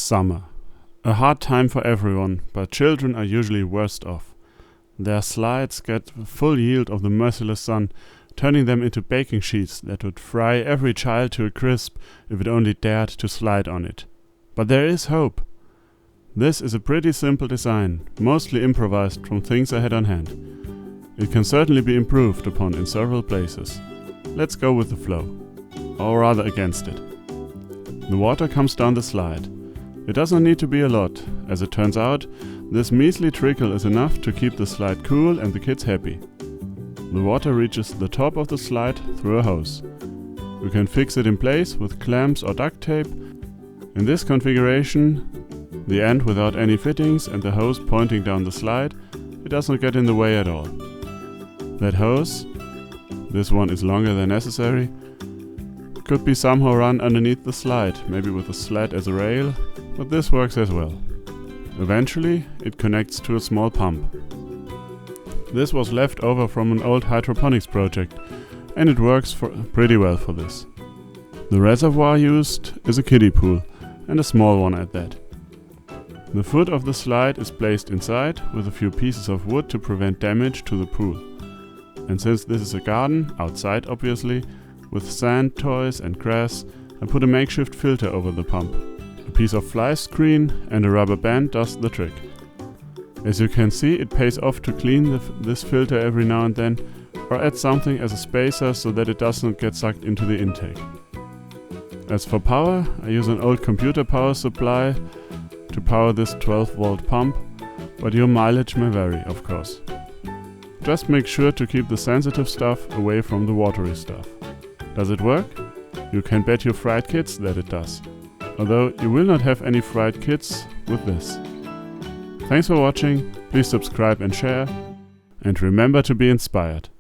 Summer. A hard time for everyone, but children are usually worst off. Their slides get full yield of the merciless sun, turning them into baking sheets that would fry every child to a crisp if it only dared to slide on it. But there is hope. This is a pretty simple design, mostly improvised from things I had on hand. It can certainly be improved upon in several places. Let's go with the flow, or rather against it. The water comes down the slide. It doesn't need to be a lot. As it turns out, this measly trickle is enough to keep the slide cool and the kids happy. The water reaches the top of the slide through a hose. You can fix it in place with clamps or duct tape. In this configuration, the end without any fittings and the hose pointing down the slide, it doesn't get in the way at all. That hose, this one is longer than necessary, could be somehow run underneath the slide, maybe with a sled as a rail, but this works as well. Eventually, it connects to a small pump. This was left over from an old hydroponics project, and it works pretty well for this. The reservoir used is a kiddie pool, and a small one at that. The foot of the slide is placed inside with a few pieces of wood to prevent damage to the pool. And since this is a garden, outside obviously, with sand, toys and grass, I put a makeshift filter over the pump. A piece of fly screen and a rubber band does the trick. As you can see, it pays off to clean this filter every now and then, or add something as a spacer so that it doesn't get sucked into the intake. As for power, I use an old computer power supply to power this 12-volt pump, but your mileage may vary, of course. Just make sure to keep the sensitive stuff away from the watery stuff. Does it work? You can bet your fried kids that it does. Although you will not have any fried kids with this. Thanks for watching, please subscribe and share, and remember to be inspired.